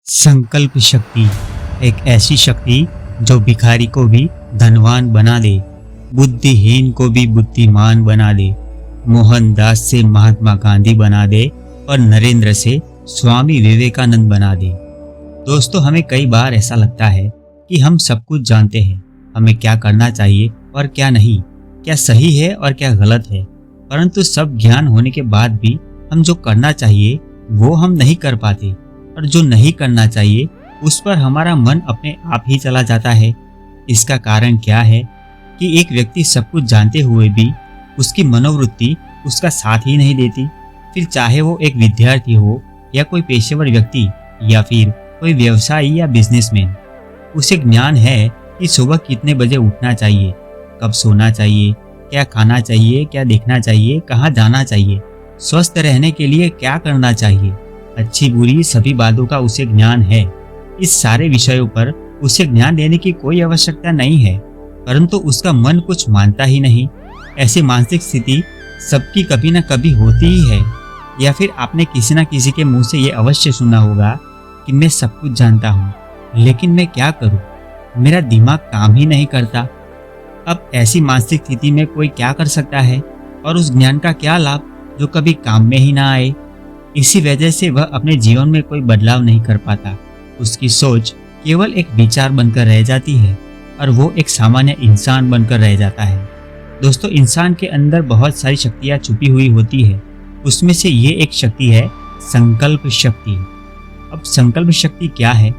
संकल्प शक्ति एक ऐसी शक्ति जो भिखारी को भी धनवान बना दे, बुद्धिहीन को भी बुद्धिमान बना दे, मोहनदास से महात्मा गांधी बना दे और नरेंद्र से स्वामी विवेकानंद बना दे। दोस्तों, हमें कई बार ऐसा लगता है कि हम सब कुछ जानते हैं, हमें क्या करना चाहिए और क्या नहीं, क्या सही है और क्या गलत है। परंतु सब ज्ञान होने के बाद भी हम जो करना चाहिए वो हम नहीं कर पाते और जो नहीं करना चाहिए उस पर हमारा मन अपने आप ही चला जाता है। इसका कारण क्या है कि एक व्यक्ति सब कुछ जानते हुए भी उसकी मनोवृत्ति उसका साथ ही नहीं देती। फिर चाहे वो एक विद्यार्थी हो या कोई पेशेवर व्यक्ति या फिर कोई व्यवसायी या बिजनेसमैन, उसे ज्ञान है कि सुबह कितने बजे उठना चाहिए, कब सोना चाहिए, क्या खाना चाहिए, क्या देखना चाहिए, कहाँ जाना चाहिए, स्वस्थ रहने के लिए क्या करना चाहिए, अच्छी बुरी सभी बातों का उसे ज्ञान है। इस सारे विषयों पर उसे ज्ञान देने की कोई आवश्यकता नहीं है, परंतु उसका मन कुछ मानता ही नहीं। ऐसी मानसिक स्थिति सबकी कभी न कभी होती ही है। या फिर आपने किसी न किसी के मुंह से ये अवश्य सुना होगा कि मैं सब कुछ जानता हूँ, लेकिन मैं क्या करूँ, मेरा दिमाग काम ही नहीं करता। अब ऐसी मानसिक स्थिति में कोई क्या कर सकता है और उस ज्ञान का क्या लाभ जो कभी काम में ही ना आए। इसी वजह से वह अपने जीवन में कोई बदलाव नहीं कर पाता। उसकी सोच केवल एक विचार बनकर रह जाती है और वो एक सामान्य इंसान बनकर रह जाता है। दोस्तों, इंसान के अंदर बहुत सारी शक्तियाँ छुपी हुई होती है। उसमें से ये एक शक्ति है संकल्प शक्ति। अब संकल्प शक्ति क्या है,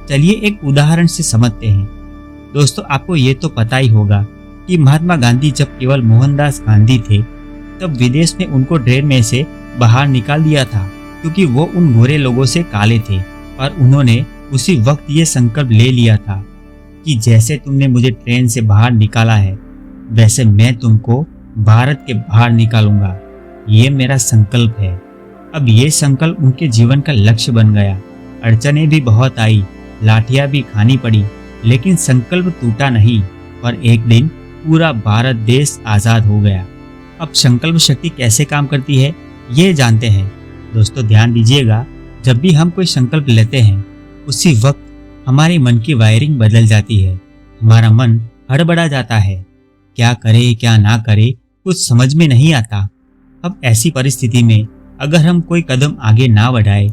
चलिए एक उदाहरण से समझते हैं। दोस्तों, आपको ये तो पता ही होगा कि महात्मा गांधी जब केवल मोहनदास गांधी थे तब विदेश में उनको ट्रेन में से बाहर निकाल दिया था, क्योंकि वो उन गोरे लोगों से काले थे और उन्होंने उसी वक्त ये संकल्प ले लिया था कि जैसे तुमने मुझे ट्रेन से बाहर निकाला है वैसे मैं तुमको भारत के बाहर निकालूंगा। ये मेरा संकल्प है। अब ये संकल्प उनके जीवन का लक्ष्य बन गया। अड़चनें भी बहुत आई, लाठियां भी खानी पड़ी, लेकिन संकल्प टूटा नहीं और एक दिन पूरा भारत देश आज़ाद हो गया। अब संकल्प शक्ति कैसे काम करती है ये जानते हैं। दोस्तों, ध्यान दीजिएगा, जब भी हम कोई संकल्प लेते हैं उसी वक्त हमारे मन की वायरिंग बदल जाती है। हमारा मन हड़बड़ा जाता है, क्या करे क्या ना करे कुछ समझ में नहीं आता। अब ऐसी परिस्थिति में अगर हम कोई कदम आगे ना बढ़ाए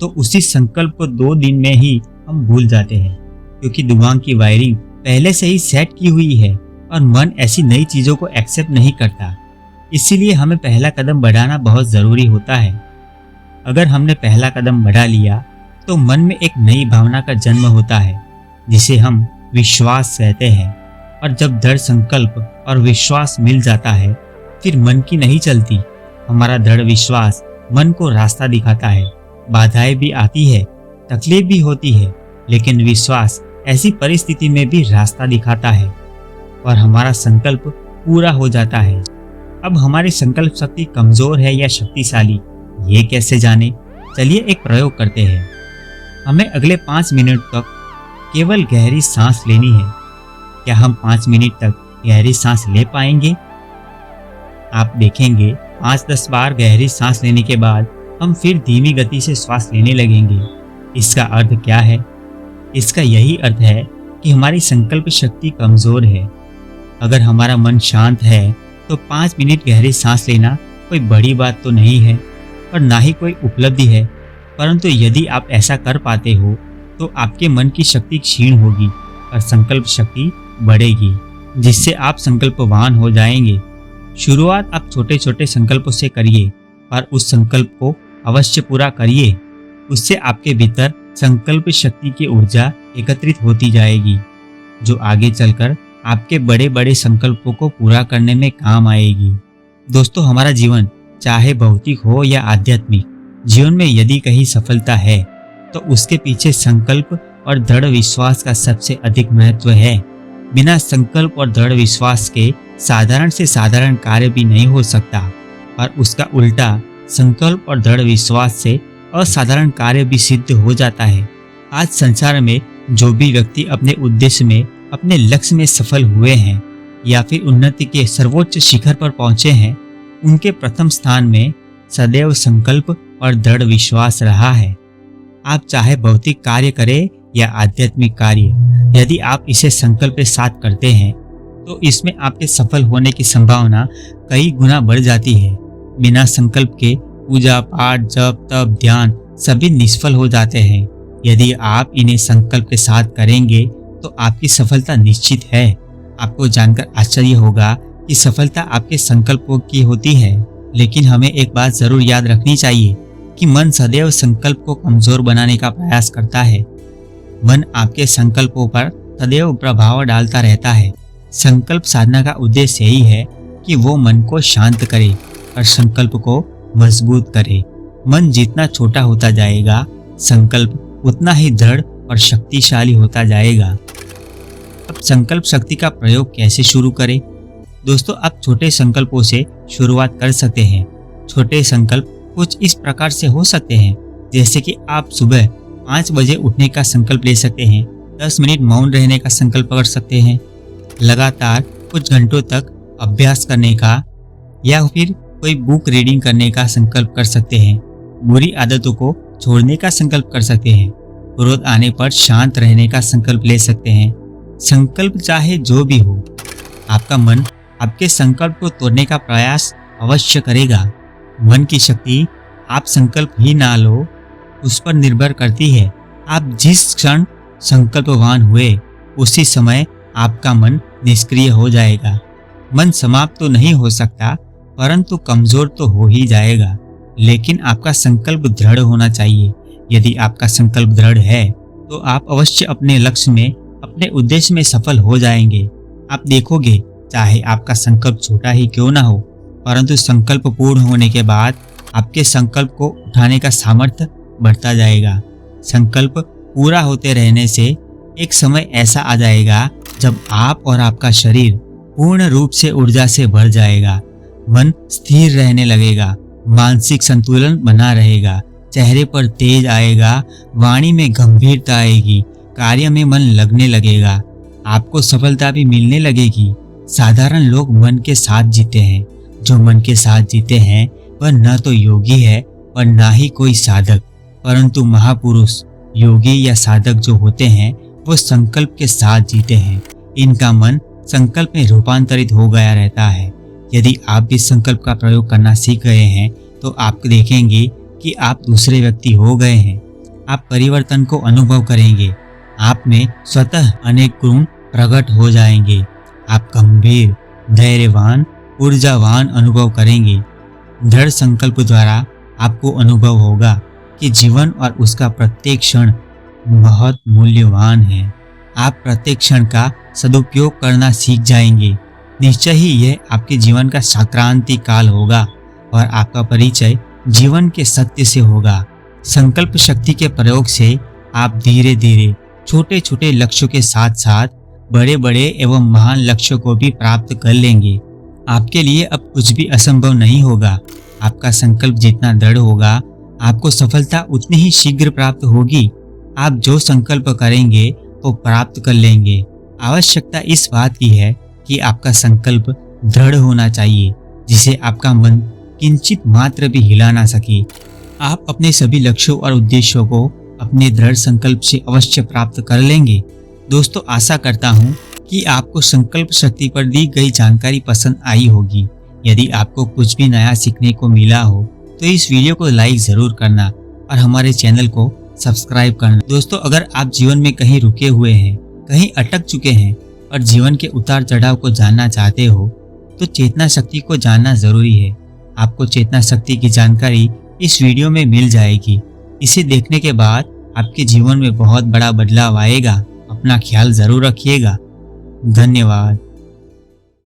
तो उसी संकल्प को 2 दिन में ही हम भूल जाते हैं, क्योंकि दिमाग की वायरिंग पहले से ही सेट की हुई है और मन ऐसी नई चीज़ों को एक्सेप्ट नहीं करता। इसीलिए हमें पहला कदम बढ़ाना बहुत ज़रूरी होता है। अगर हमने पहला कदम बढ़ा लिया तो मन में एक नई भावना का जन्म होता है जिसे हम विश्वास कहते हैं। और जब दृढ़ संकल्प और विश्वास मिल जाता है फिर मन की नहीं चलती। हमारा दृढ़ विश्वास मन को रास्ता दिखाता है। बाधाएं भी आती है, तकलीफ भी होती है, लेकिन विश्वास ऐसी परिस्थिति में भी रास्ता दिखाता है और हमारा संकल्प पूरा हो जाता है। अब हमारी संकल्प शक्ति कमजोर है या शक्तिशाली, ये कैसे जाने? चलिए एक प्रयोग करते हैं। हमें अगले 5 मिनट तक केवल गहरी सांस लेनी है। क्या हम 5 मिनट तक गहरी सांस ले पाएंगे? आप देखेंगे 5-10 बार गहरी सांस लेने के बाद हम फिर धीमी गति से श्वास लेने लगेंगे। इसका अर्थ क्या है? इसका यही अर्थ है कि हमारी संकल्प शक्ति कमजोर है। अगर हमारा मन शांत है तो 5 मिनट गहरी सांस लेना कोई बड़ी बात तो नहीं है और ना ही कोई उपलब्धि है। परंतु यदि आप ऐसा कर पाते हो तो आपके मन की शक्ति क्षीण होगी और संकल्प शक्ति बढ़ेगी, जिससे आप संकल्पवान हो जाएंगे। शुरुआत आप छोटे छोटे संकल्पों से करिए और उस संकल्प को अवश्य पूरा करिए। उससे आपके भीतर संकल्प शक्ति की ऊर्जा एकत्रित होती जाएगी, जो आगे चलकर आपके बड़े बड़े संकल्पों को पूरा करने में काम आएगी। दोस्तों, हमारा जीवन चाहे भौतिक हो या आध्यात्मिक, जीवन में यदि कहीं सफलता है तो उसके पीछे संकल्प और दृढ़ विश्वास का सबसे अधिक महत्व है। बिना संकल्प और दृढ़ विश्वास के साधारण से साधारण कार्य भी नहीं हो सकता और उसका उल्टा संकल्प और दृढ़ विश्वास से असाधारण कार्य भी सिद्ध हो जाता है। आज संसार में जो भी व्यक्ति अपने उद्देश्य में, अपने लक्ष्य में सफल हुए हैं या फिर उन्नति के सर्वोच्च शिखर पर पहुंचे हैं, उनके प्रथम स्थान में सदैव संकल्प और दृढ़ विश्वास रहा है। आप चाहे भौतिक कार्य करें या आध्यात्मिक कार्य, यदि आप इसे संकल्प के साथ करते हैं तो इसमें आपके सफल होने की संभावना कई गुना बढ़ जाती है। बिना संकल्प के पूजा पाठ, जप, तप, ध्यान सभी निष्फल हो जाते हैं। यदि आप इन्हें संकल्प के साथ करेंगे तो आपकी सफलता निश्चित है। आपको जानकर आश्चर्य होगा कि सफलता आपके संकल्पों की होती है। लेकिन हमें एक बात जरूर याद रखनी चाहिए कि मन सदैव संकल्प को कमजोर बनाने का प्रयास करता है। मन आपके संकल्पों पर सदैव प्रभाव डालता रहता है। संकल्प साधना का उद्देश्य यही है कि वो मन को शांत करे और संकल्प को मजबूत करे। मन जितना छोटा होता जाएगा, संकल्प उतना ही दृढ़ और शक्तिशाली होता जाएगा। अब संकल्प शक्ति का प्रयोग कैसे शुरू करें? दोस्तों, आप छोटे संकल्पों से शुरुआत कर सकते हैं। छोटे संकल्प कुछ इस प्रकार से हो सकते हैं, जैसे कि आप सुबह 5 बजे उठने का संकल्प ले सकते हैं, 10 मिनट मौन रहने का संकल्प कर सकते हैं, लगातार कुछ घंटों तक अभ्यास करने का या फिर कोई बुक रीडिंग करने का संकल्प कर सकते हैं। बुरी आदतों को छोड़ने का संकल्प कर सकते हैं। क्रोध आने पर शांत रहने का संकल्प ले सकते हैं। संकल्प चाहे जो भी हो, आपका मन आपके संकल्प को तोड़ने का प्रयास अवश्य करेगा। मन की शक्ति आप संकल्प ही ना लो उस पर निर्भर करती है। आप जिस क्षण संकल्पवान हुए उसी समय आपका मन निष्क्रिय हो जाएगा। मन समाप्त तो नहीं हो सकता, परंतु कमजोर तो हो ही जाएगा। लेकिन आपका संकल्प दृढ़ होना चाहिए। यदि आपका संकल्प दृढ़ है तो आप अवश्य अपने लक्ष्य में, अपने उद्देश्य में सफल हो जाएंगे। आप देखोगे, चाहे आपका संकल्प छोटा ही क्यों ना हो, परंतु संकल्प पूर्ण होने के बाद आपके संकल्प को उठाने का सामर्थ्य बढ़ता जाएगा। संकल्प पूरा होते रहने से एक समय ऐसा आ जाएगा जब आप और आपका शरीर पूर्ण रूप से ऊर्जा से भर जाएगा। मन स्थिर रहने लगेगा, मानसिक संतुलन बना रहेगा, चेहरे पर तेज आएगा, वाणी में गंभीरता आएगी, कार्य में मन लगने लगेगा, आपको सफलता भी मिलने लगेगी। साधारण लोग मन के साथ जीते हैं। जो मन के साथ जीते हैं वह न तो योगी है और न ही कोई साधक, परंतु महापुरुष, योगी या साधक जो होते हैं वो संकल्प के साथ जीते हैं। इनका मन संकल्प में रूपांतरित हो गया रहता है। यदि आप भी संकल्प का प्रयोग करना सीख गए हैं तो आप देखेंगे कि आप दूसरे व्यक्ति हो गए हैं। आप परिवर्तन को अनुभव करेंगे। आप में स्वतः अनेक गुण प्रकट हो जाएंगे। आप गंभीर, धैर्यवान, ऊर्जावान अनुभव करेंगे। दृढ़ संकल्प द्वारा आपको अनुभव होगा कि जीवन और उसका प्रत्येक क्षण बहुत मूल्यवान है। आप प्रत्येक क्षण का सदुपयोग करना सीख जाएंगे। निश्चय ही यह आपके जीवन का संक्रांति काल होगा और आपका परिचय जीवन के सत्य से होगा। संकल्प शक्ति के प्रयोग से आप धीरे धीरे छोटे छोटे लक्ष्यों के साथ साथ बड़े बड़े एवं महान लक्ष्यों को भी प्राप्त कर लेंगे। आपके लिए अब कुछ भी असंभव नहीं होगा। आपका संकल्प जितना दृढ़ होगा, आपको सफलता उतनी ही शीघ्र प्राप्त होगी। आप जो संकल्प करेंगे वो प्राप्त कर लेंगे। आवश्यकता इस बात की है कि आपका संकल्प दृढ़ होना चाहिए, जिसे आपका मन किंचित मात्र भी हिला ना सके। आप अपने सभी लक्ष्यों और उद्देश्यों को अपने दृढ़ संकल्प से अवश्य प्राप्त कर लेंगे। दोस्तों, आशा करता हूँ कि आपको संकल्प शक्ति पर दी गई जानकारी पसंद आई होगी। यदि आपको कुछ भी नया सीखने को मिला हो तो इस वीडियो को लाइक जरूर करना और हमारे चैनल को सब्सक्राइब करना। दोस्तों, अगर आप जीवन में कहीं रुके हुए हैं, कहीं अटक चुके हैं और जीवन के उतार चढ़ाव को जानना चाहते हो तो चेतना शक्ति को जानना जरूरी है। आपको चेतना शक्ति की जानकारी इस वीडियो में मिल जाएगी। इसे देखने के बाद आपके जीवन में बहुत बड़ा बदलाव आएगा। अपना ख्याल जरूर रखिएगा। धन्यवाद।